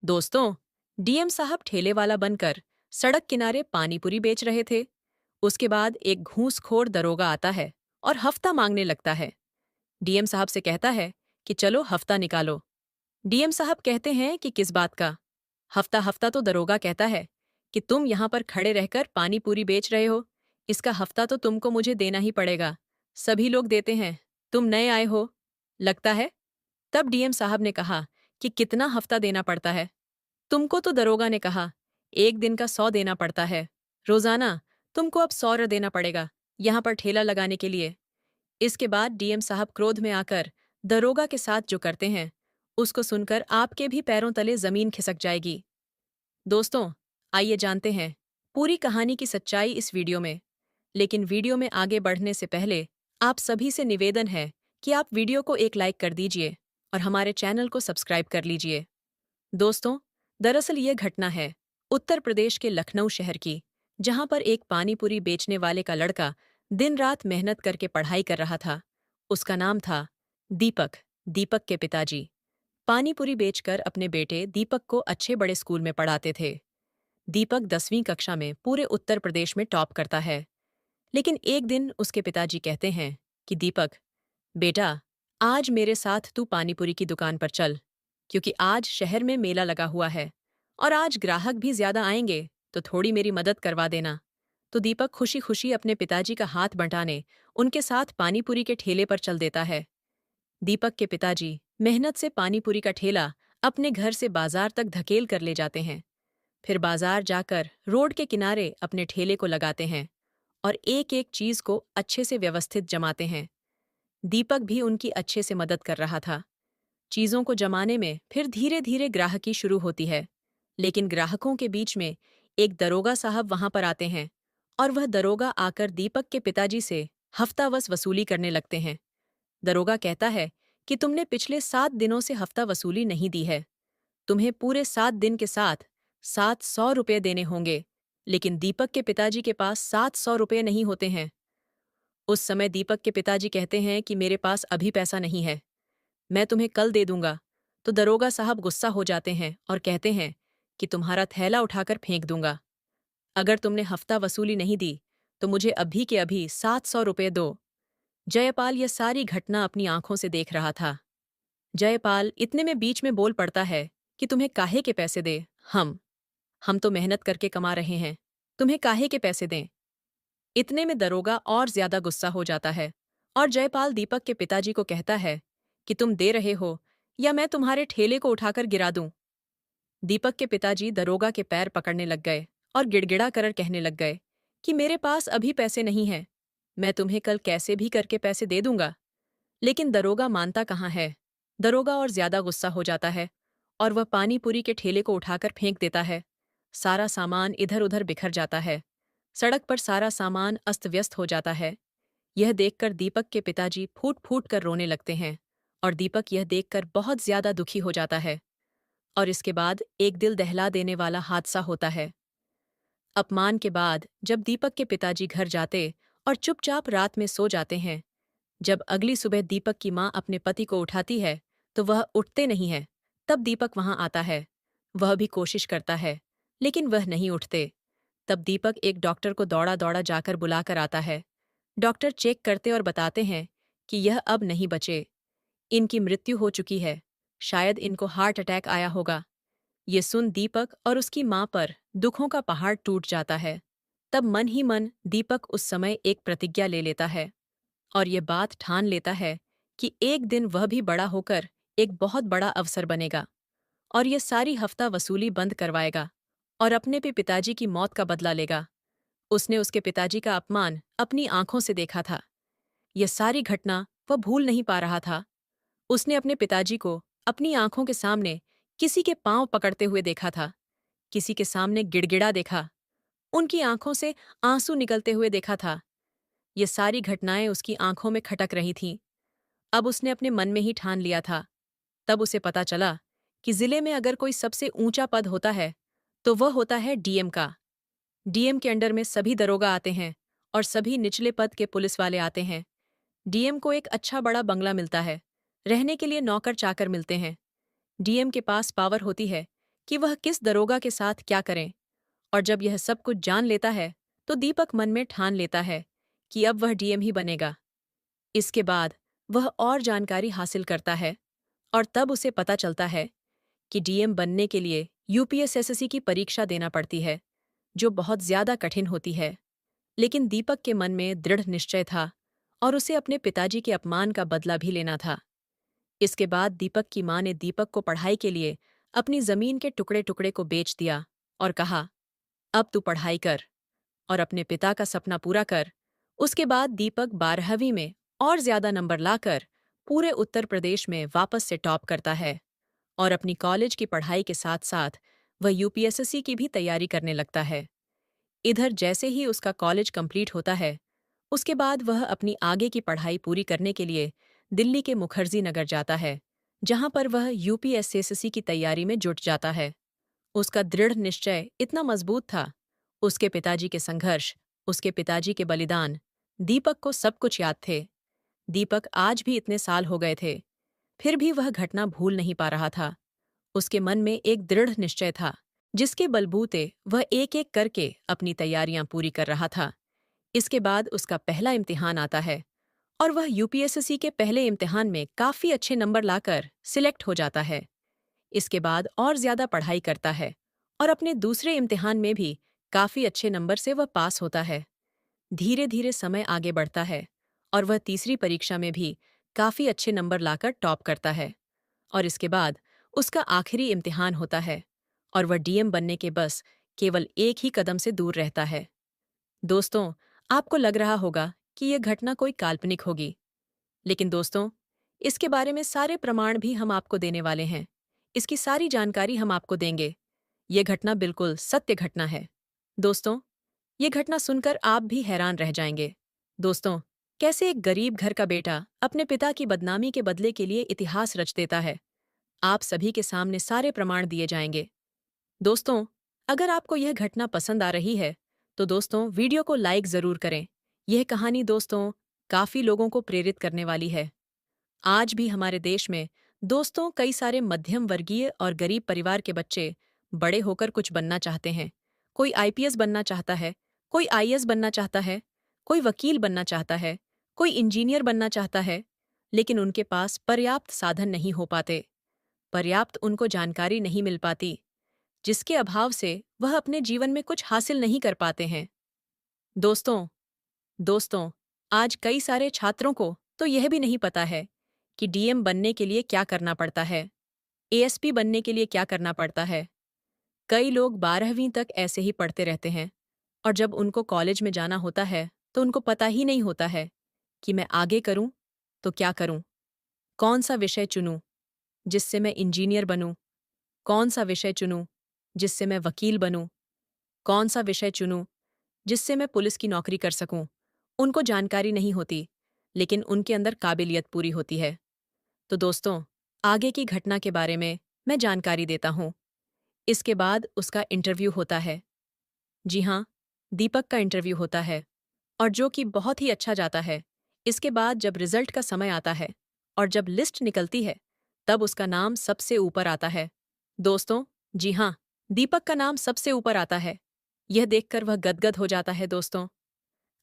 दोस्तों, डीएम साहब ठेले वाला बनकर सड़क किनारे पानीपुरी बेच रहे थे। उसके बाद एक घूसखोर दरोगा आता है और हफ्ता मांगने लगता है। डीएम साहब से कहता है कि चलो हफ्ता निकालो। डीएम साहब कहते हैं कि किस बात का हफ्ता। हफ्ता तो दरोगा कहता है कि तुम यहाँ पर खड़े रहकर पानीपुरी बेच रहे हो, इसका हफ्ता तो तुमको मुझे देना ही पड़ेगा। सभी लोग देते हैं, तुम नए आए हो लगता है। तब डीएम साहब ने कहा कि कितना हफ्ता देना पड़ता है तुमको। तो दरोगा ने कहा, एक दिन का 100 देना पड़ता है रोजाना। तुमको अब 100 देना पड़ेगा यहाँ पर ठेला लगाने के लिए। इसके बाद डीएम साहब क्रोध में आकर दरोगा के साथ जो करते हैं उसको सुनकर आपके भी पैरों तले जमीन खिसक जाएगी। दोस्तों, आइए जानते हैं पूरी कहानी की सच्चाई इस वीडियो में। लेकिन वीडियो में आगे बढ़ने से पहले आप सभी से निवेदन है कि आप वीडियो को एक लाइक कर दीजिए और हमारे चैनल को सब्सक्राइब कर लीजिए। दोस्तों, दरअसल ये घटना है उत्तर प्रदेश के लखनऊ शहर की, जहां पर एक पानीपुरी बेचने वाले का लड़का दिन रात मेहनत करके पढ़ाई कर रहा था। उसका नाम था दीपक। दीपक के पिताजी पानीपुरी बेचकर अपने बेटे दीपक को अच्छे बड़े स्कूल में पढ़ाते थे। दीपक 10वीं कक्षा में पूरे उत्तर प्रदेश में टॉप करता है। लेकिन एक दिन उसके पिताजी कहते हैं कि दीपक बेटा, आज मेरे साथ तू पानीपुरी की दुकान पर चल, क्योंकि आज शहर में मेला लगा हुआ है और आज ग्राहक भी ज्यादा आएंगे, तो थोड़ी मेरी मदद करवा देना। तो दीपक खुशी खुशी अपने पिताजी का हाथ बंटाने उनके साथ पानीपुरी के ठेले पर चल देता है। दीपक के पिताजी मेहनत से पानीपुरी का ठेला अपने घर से बाजार तक धकेल कर ले जाते हैं। फिर बाजार जाकर रोड के किनारे अपने ठेले को लगाते हैं और एक एक चीज को अच्छे से व्यवस्थित जमाते हैं। दीपक भी उनकी अच्छे से मदद कर रहा था। चीजों को जमाने में फिर धीरे धीरे ग्राहकी शुरू होती है। लेकिन ग्राहकों के बीच में एक दरोगा साहब वहां पर आते हैं और वह दरोगा आकर दीपक के पिताजी से हफ्तावस वसूली करने लगते हैं। दरोगा कहता है कि तुमने पिछले 7 दिनों से हफ्ता वसूली नहीं दी है। तुम्हें पूरे 7 दिन के साथ 700 रुपये देने होंगे। लेकिन दीपक के पिताजी के पास 700 रुपये नहीं होते हैं। उस समय दीपक के पिताजी कहते हैं कि मेरे पास अभी पैसा नहीं है, मैं तुम्हें कल दे दूंगा। तो दरोगा साहब गुस्सा हो जाते हैं और कहते हैं कि तुम्हारा थैला उठाकर फेंक दूंगा। अगर तुमने हफ्ता वसूली नहीं दी तो मुझे अभी के अभी 700 रुपये दो। जयपाल यह सारी घटना अपनी आंखों से देख रहा था। जयपाल इतने में बीच में बोल पड़ता है कि तुम्हें काहे के पैसे दे, हम तो मेहनत करके कमा रहे हैं, तुम्हें काहे के पैसे दें। इतने में दरोगा और ज्यादा गुस्सा हो जाता है और जयपाल दीपक के पिताजी को कहता है कि तुम दे रहे हो या मैं तुम्हारे ठेले को उठाकर गिरा दूं। दीपक के पिताजी दरोगा के पैर पकड़ने लग गए और गिड़गिड़ा कर कहने लग गए कि मेरे पास अभी पैसे नहीं हैं, मैं तुम्हें कल कैसे भी करके पैसे दे दूंगा। लेकिन दरोगा मानता कहाँ है। दरोगा और ज्यादा गुस्सा हो जाता है और वह पानी पूरी के ठेले को उठाकर फेंक देता है। सारा सामान इधर उधर बिखर जाता है। सड़क पर सारा सामान अस्त व्यस्त हो जाता है। यह देखकर दीपक के पिताजी फूट फूट कर रोने लगते हैं और दीपक यह देखकर बहुत ज्यादा दुखी हो जाता है। और इसके बाद एक दिल दहला देने वाला हादसा होता है। अपमान के बाद जब दीपक के पिताजी घर जाते और चुपचाप रात में सो जाते हैं, जब अगली सुबह दीपक की मां अपने पति को उठाती है तो वह उठते नहीं है। तब दीपक वहां आता है। वह भी कोशिश करता है लेकिन वह नहीं उठते। तब दीपक एक डॉक्टर को दौड़ा दौड़ा जाकर बुलाकर आता है। डॉक्टर चेक करते और बताते हैं कि यह अब नहीं बचे, इनकी मृत्यु हो चुकी है, शायद इनको हार्ट अटैक आया होगा। ये सुन दीपक और उसकी मां पर दुखों का पहाड़ टूट जाता है। तब मन ही मन दीपक उस समय एक प्रतिज्ञा ले लेता है और ये बात ठान लेता है कि एक दिन वह भी बड़ा होकर एक बहुत बड़ा अफसर बनेगा और ये सारी हफ्ता वसूली बंद करवाएगा और अपने भी पिताजी की मौत का बदला लेगा। उसने उसके पिताजी का अपमान अपनी आंखों से देखा था। यह सारी घटना वह भूल नहीं पा रहा था। उसने अपने पिताजी को अपनी आंखों के सामने किसी के पांव पकड़ते हुए देखा था, किसी के सामने गिड़गिड़ा देखा, उनकी आंखों से आंसू निकलते हुए देखा था। ये सारी घटनाएं उसकी आंखों में खटक रही थीं। अब उसने अपने मन में ही ठान लिया था। तब उसे पता चला कि जिले में अगर कोई सबसे ऊंचा पद होता है तो वह होता है डीएम का। डीएम के अंडर में सभी दरोगा आते हैं और सभी निचले पद के पुलिस वाले आते हैं। डीएम को एक अच्छा बड़ा बंगला मिलता है, रहने के लिए नौकर चाकर मिलते हैं। डीएम के पास पावर होती है कि वह किस दरोगा के साथ क्या करें। और जब यह सब कुछ जान लेता है तो दीपक मन में ठान लेता है कि अब वह डीएम ही बनेगा। इसके बाद वह और जानकारी हासिल करता है और तब उसे पता चलता है कि डीएम बनने के लिए यूपीएसएससी की परीक्षा देना पड़ती है, जो बहुत ज्यादा कठिन होती है। लेकिन दीपक के मन में दृढ़ निश्चय था और उसे अपने पिताजी के अपमान का बदला भी लेना था। इसके बाद दीपक की मां ने दीपक को पढ़ाई के लिए अपनी जमीन के टुकड़े टुकड़े को बेच दिया और कहा, अब तू पढ़ाई कर और अपने पिता का सपना पूरा कर। उसके बाद दीपक 12वीं में और ज्यादा नंबर लाकर पूरे उत्तर प्रदेश में वापस से टॉप करता है और अपनी कॉलेज की पढ़ाई के साथ साथ वह यूपीएसएससी की भी तैयारी करने लगता है। इधर जैसे ही उसका कॉलेज कंप्लीट होता है, उसके बाद वह अपनी आगे की पढ़ाई पूरी करने के लिए दिल्ली के मुखर्जी नगर जाता है, जहां पर वह यूपीएसएससी की तैयारी में जुट जाता है। उसका दृढ़ निश्चय इतना मजबूत था, उसके पिताजी के संघर्ष, उसके पिताजी के बलिदान, दीपक को सब कुछ याद थे। दीपक आज भी इतने साल हो गए थे, फिर भी वह घटना भूल नहीं पा रहा था। उसके मन में एक दृढ़ निश्चय था, जिसके बलबूते वह एक एक करके अपनी तैयारियां पूरी कर रहा था। इसके बाद उसका पहला इम्तिहान आता है और वह यूपीएसएससी के पहले इम्तिहान में काफी अच्छे नंबर लाकर सिलेक्ट हो जाता है। इसके बाद और ज्यादा पढ़ाई करता है और अपने दूसरे इम्तिहान में भी काफी अच्छे नंबर से वह पास होता है। धीरे धीरे समय आगे बढ़ता है और वह तीसरी परीक्षा में भी काफी अच्छे नंबर लाकर टॉप करता है। और इसके बाद उसका आखिरी इम्तिहान होता है और वह डीएम बनने के बस केवल एक ही कदम से दूर रहता है। दोस्तों, आपको लग रहा होगा कि यह घटना कोई काल्पनिक होगी, लेकिन दोस्तों, इसके बारे में सारे प्रमाण भी हम आपको देने वाले हैं। इसकी सारी जानकारी हम आपको देंगे। यह घटना बिल्कुल सत्य घटना है। दोस्तों, ये घटना सुनकर आप भी हैरान रह जाएंगे। दोस्तों, कैसे एक गरीब घर का बेटा अपने पिता की बदनामी के बदले के लिए इतिहास रच देता है। आप सभी के सामने सारे प्रमाण दिए जाएंगे। दोस्तों, अगर आपको यह घटना पसंद आ रही है, तो दोस्तों वीडियो को लाइक जरूर करें। यह कहानी दोस्तों काफी लोगों को प्रेरित करने वाली है। आज भी हमारे देश में दोस्तों कई सारे मध्यम वर्गीय और गरीब परिवार के बच्चे बड़े होकर कुछ बनना चाहते हैं। कोई आईपीएस बनना चाहता है, कोई आईएएस बनना चाहता है, कोई वकील बनना चाहता है, कोई इंजीनियर बनना चाहता है, लेकिन उनके पास पर्याप्त साधन नहीं हो पाते, पर्याप्त उनको जानकारी नहीं मिल पाती, जिसके अभाव से वह अपने जीवन में कुछ हासिल नहीं कर पाते हैं। दोस्तों दोस्तों आज कई सारे छात्रों को तो यह भी नहीं पता है कि डीएम बनने के लिए क्या करना पड़ता है, एएसपी बनने के लिए क्या करना पड़ता है। कई लोग 12वीं तक ऐसे ही पढ़ते रहते हैं और जब उनको कॉलेज में जाना होता है तो उनको पता ही नहीं होता है कि मैं आगे करूं तो क्या करूं, कौन सा विषय चुनूं जिससे मैं इंजीनियर बनूं, कौन सा विषय चुनूं जिससे मैं वकील बनूं, कौन सा विषय चुनूं जिससे मैं पुलिस की नौकरी कर सकूं। उनको जानकारी नहीं होती, लेकिन उनके अंदर काबिलियत पूरी होती है। तो दोस्तों, आगे की घटना के बारे में मैं जानकारी देता हूं। इसके बाद उसका इंटरव्यू होता है। जी हाँ, दीपक का इंटरव्यू होता है और जो कि बहुत ही अच्छा जाता है। इसके बाद जब रिजल्ट का समय आता है और जब लिस्ट निकलती है, तब उसका नाम सबसे ऊपर आता है। दोस्तों, जी हाँ, दीपक का नाम सबसे ऊपर आता है। यह देखकर वह गदगद हो जाता है। दोस्तों,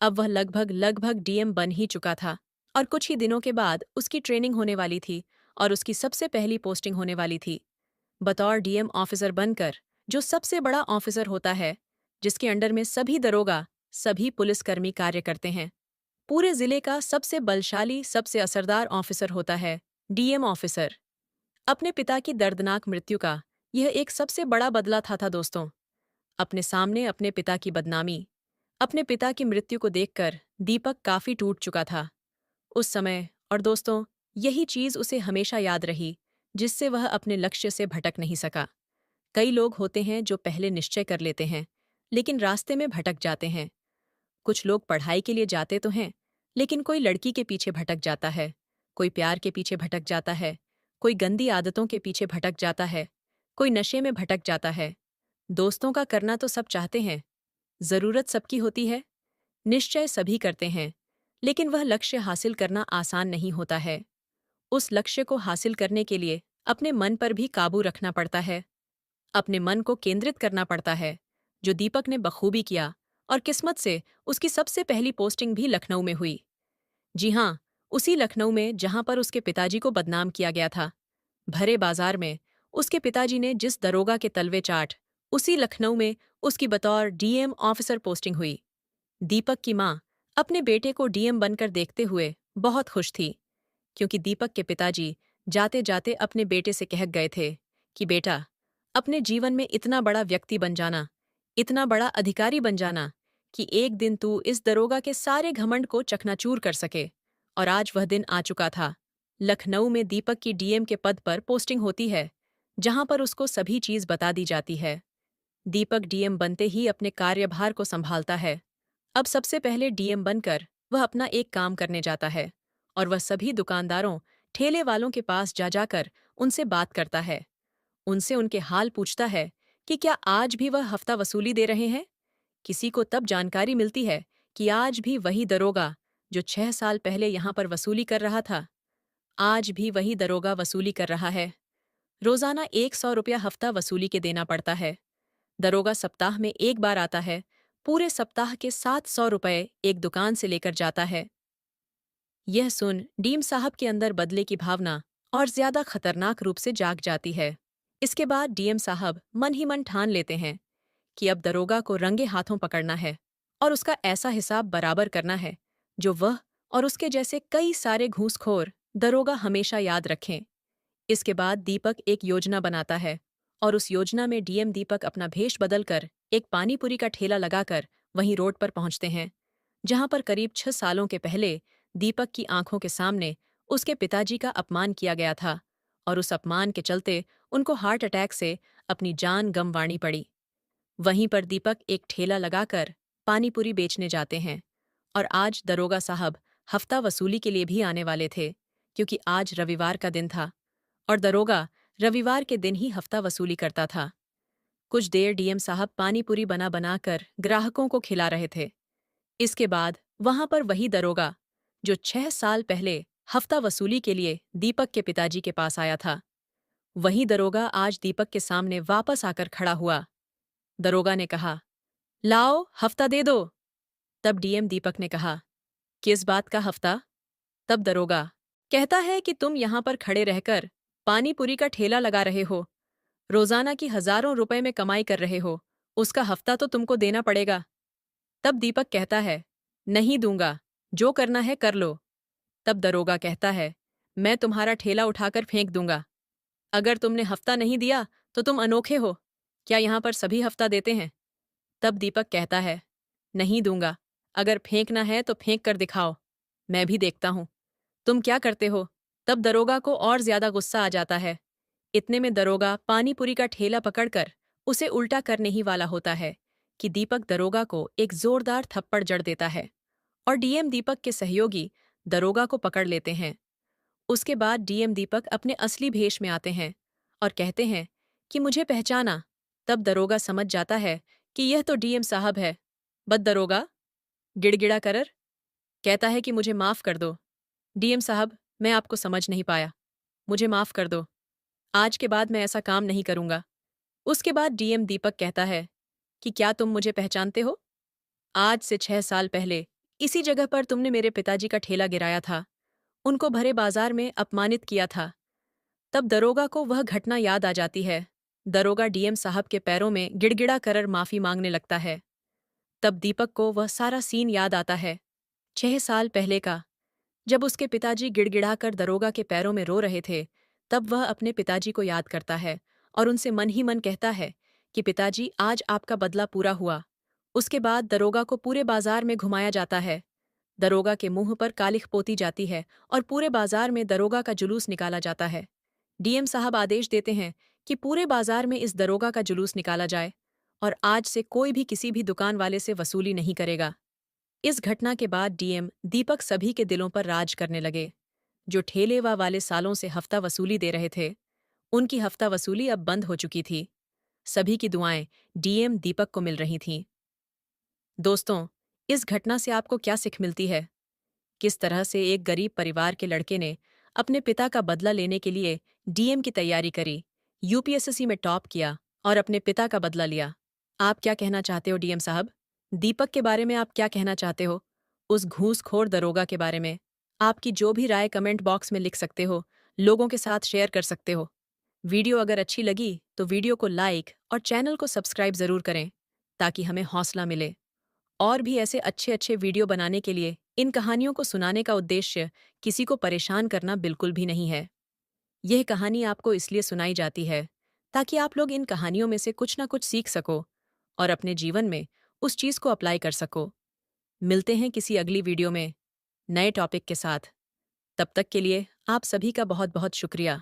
अब वह लगभग लगभग डीएम बन ही चुका था और कुछ ही दिनों के बाद उसकी ट्रेनिंग होने वाली थी और उसकी सबसे पहली पोस्टिंग होने वाली थी। बतौर डीएम ऑफिसर बनकर, जो सबसे बड़ा ऑफिसर होता है, जिसके अंडर में सभी दरोगा, सभी पुलिसकर्मी कार्य करते हैं। पूरे जिले का सबसे बलशाली, सबसे असरदार ऑफिसर होता है डीएम ऑफिसर। अपने पिता की दर्दनाक मृत्यु का यह एक सबसे बड़ा बदला था दोस्तों। अपने सामने अपने पिता की बदनामी, अपने पिता की मृत्यु को देखकर दीपक काफी टूट चुका था उस समय। और दोस्तों, यही चीज उसे हमेशा याद रही, जिससे वह अपने लक्ष्य से भटक नहीं सका। कई लोग होते हैं जो पहले निश्चय कर लेते हैं, लेकिन रास्ते में भटक जाते हैं। कुछ लोग पढ़ाई के लिए जाते तो हैं, लेकिन कोई लड़की के पीछे भटक जाता है, कोई प्यार के पीछे भटक जाता है, कोई गंदी आदतों के पीछे भटक जाता है, कोई नशे में भटक जाता है। दोस्तों का करना तो सब चाहते हैं, जरूरत सबकी होती है, निश्चय सभी करते हैं, लेकिन वह लक्ष्य हासिल करना आसान नहीं होता है। उस लक्ष्य को हासिल करने के लिए अपने मन पर भी काबू रखना पड़ता है। अपने मन को केंद्रित करना पड़ता है, जो दीपक ने बखूबी किया, और किस्मत से उसकी सबसे पहली पोस्टिंग भी लखनऊ में हुई। जी हाँ, उसी लखनऊ में जहां पर उसके पिताजी को बदनाम किया गया था। भरे बाजार में उसके पिताजी ने जिस दरोगा के तलवे चाट, उसी लखनऊ में उसकी बतौर डीएम ऑफिसर पोस्टिंग हुई। दीपक की माँ अपने बेटे को डीएम बनकर देखते हुए बहुत खुश थी, क्योंकि दीपक के पिताजी जाते जाते अपने बेटे से कह गए थे कि बेटा, अपने जीवन में इतना बड़ा व्यक्ति बन जाना, इतना बड़ा अधिकारी बन जाना कि एक दिन तू इस दरोगा के सारे घमंड को चकनाचूर कर सके। और आज वह दिन आ चुका था। लखनऊ में दीपक की डीएम के पद पर पोस्टिंग होती है, जहां पर उसको सभी चीज बता दी जाती है। दीपक डीएम बनते ही अपने कार्यभार को संभालता है। अब सबसे पहले डीएम बनकर वह अपना एक काम करने जाता है, और वह सभी दुकानदारों, ठेले वालों के पास जा जाकर उनसे बात करता है। उनसे उनके हाल पूछता है कि क्या आज भी वह हफ्ता वसूली दे रहे हैं। किसी को तब जानकारी मिलती है कि आज भी वही दरोगा जो 6 साल पहले यहाँ पर वसूली कर रहा था, आज भी वही दरोगा वसूली कर रहा है। रोजाना 100 रुपया हफ्ता वसूली के देना पड़ता है। दरोगा सप्ताह में एक बार आता है, पूरे सप्ताह के 700 रुपये एक दुकान से लेकर जाता है। यह सुन डीएम साहब के अंदर बदले की भावना और ज्यादा खतरनाक रूप से जाग जाती है। इसके बाद डीएम साहब मन ही मन ठान लेते हैं कि अब दरोगा को रंगे हाथों पकड़ना है और उसका ऐसा हिसाब बराबर करना है जो वह और उसके जैसे कई सारे घूसखोर दरोगा हमेशा याद रखें। इसके बाद दीपक एक योजना बनाता है, और उस योजना में डीएम दीपक अपना भेष बदलकर एक पानीपुरी का ठेला लगाकर वहीं रोड पर पहुंचते हैं, जहां पर करीब 6 सालों के पहले दीपक की आंखों के सामने उसके पिताजी का अपमान किया गया था, और उस अपमान के चलते उनको हार्ट अटैक से अपनी जान गंवानी पड़ी। वहीं पर दीपक एक ठेला लगाकर पानीपुरी बेचने जाते हैं, और आज दरोगा साहब हफ्ता वसूली के लिए भी आने वाले थे, क्योंकि आज रविवार का दिन था और दरोगा रविवार के दिन ही हफ्ता वसूली करता था। कुछ देर डीएम साहब पानीपुरी बना बनाकर ग्राहकों को खिला रहे थे। इसके बाद वहां पर वही दरोगा जो 6 साल पहले हफ्ता वसूली के लिए दीपक के पिताजी के पास आया था, वही दरोगा आज दीपक के सामने वापस आकर खड़ा हुआ। दरोगा ने कहा, लाओ हफ्ता दे दो। तब डीएम दीपक ने कहा, किस बात का हफ्ता? तब दरोगा कहता है कि तुम यहां पर खड़े रहकर पानीपुरी का ठेला लगा रहे हो, रोजाना की हजारों रुपए में कमाई कर रहे हो, उसका हफ्ता तो तुमको देना पड़ेगा। तब दीपक कहता है, नहीं दूंगा, जो करना है कर लो। तब दरोगा कहता है, मैं तुम्हारा ठेला उठाकर फेंक दूंगा। अगर तुमने हफ्ता नहीं दिया तो तुम अनोखे हो, क्या यहां पर सभी हफ्ता देते हैं? तब दीपक कहता है, नहीं दूंगा, अगर फेंकना है तो फेंक कर दिखाओ, मैं भी देखता हूं तुम क्या करते हो। तब दरोगा को और ज्यादा गुस्सा आ जाता है। इतने में दरोगा पानीपुरी का ठेला पकड़कर उसे उल्टा करने ही वाला होता है कि दीपक दरोगा को एक जोरदार थप्पड़ जड़ देता है, और डीएम दीपक के सहयोगी दरोगा को पकड़ लेते हैं। उसके बाद डीएम दीपक अपने असली भेष में आते हैं और कहते हैं कि मुझे पहचाना। तब दरोगा समझ जाता है कि यह तो डीएम साहब है। बद दरोगा गिड़गिड़ा कर कहता है कि मुझे माफ कर दो डीएम साहब, मैं आपको समझ नहीं पाया, मुझे माफ कर दो, आज के बाद मैं ऐसा काम नहीं करूंगा। उसके बाद डीएम दीपक कहता है कि क्या तुम मुझे पहचानते हो? आज से 6 साल पहले इसी जगह पर तुमने मेरे पिताजी का ठेला गिराया था, उनको भरे बाजार में अपमानित किया था। तब दरोगा को वह घटना याद आ जाती है। दरोगा डीएम साहब के पैरों में गिड़गिड़ा कर माफी मांगने लगता है। तब दीपक को वह सारा सीन याद आता है, 6 साल पहले का, जब उसके पिताजी गिड़गिड़ाकर दरोगा के पैरों में रो रहे थे। तब वह अपने पिताजी को याद करता है और उनसे मन ही मन कहता है कि पिताजी, आज आपका बदला पूरा हुआ। उसके बाद दरोगा को पूरे बाजार में घुमाया जाता है। दरोगा के मुंह पर कालिख पोती जाती है और पूरे बाजार में दरोगा का जुलूस निकाला जाता है। डीएम साहब आदेश देते हैं कि पूरे बाजार में इस दरोगा का जुलूस निकाला जाए, और आज से कोई भी किसी भी दुकान वाले से वसूली नहीं करेगा। इस घटना के बाद डीएम दीपक सभी के दिलों पर राज करने लगे। जो ठेलेवा वाले सालों से हफ्ता वसूली दे रहे थे, उनकी हफ्ता वसूली अब बंद हो चुकी थी। सभी की दुआएं डीएम दीपक को मिल रही थीं। दोस्तों, इस घटना से आपको क्या सीख मिलती है? किस तरह से एक गरीब परिवार के लड़के ने अपने पिता का बदला लेने के लिए डीएम की तैयारी करी, यूपीएससी में टॉप किया और अपने पिता का बदला लिया। आप क्या कहना चाहते हो डीएम साहब? दीपक के बारे में आप क्या कहना चाहते हो? उस घूसखोर दरोगा के बारे में? आपकी जो भी राय कमेंट बॉक्स में लिख सकते हो, लोगों के साथ शेयर कर सकते हो। वीडियो अगर अच्छी लगी तो वीडियो को लाइक और चैनल को सब्सक्राइब ज़रूर करें, ताकि हमें हौसला मिले। और भी ऐसे अच्छे अच्छे वीडियो बनाने के लिए इन कहानियों को सुनाने का उद्देश्य किसी को परेशान करना बिल्कुल भी नहीं है। यह कहानी आपको इसलिए सुनाई जाती है ताकि आप लोग इन कहानियों में से कुछ ना कुछ सीख सको और अपने जीवन में उस चीज़ को अप्लाई कर सको। मिलते हैं किसी अगली वीडियो में नए टॉपिक के साथ। तब तक के लिए आप सभी का बहुत बहुत शुक्रिया।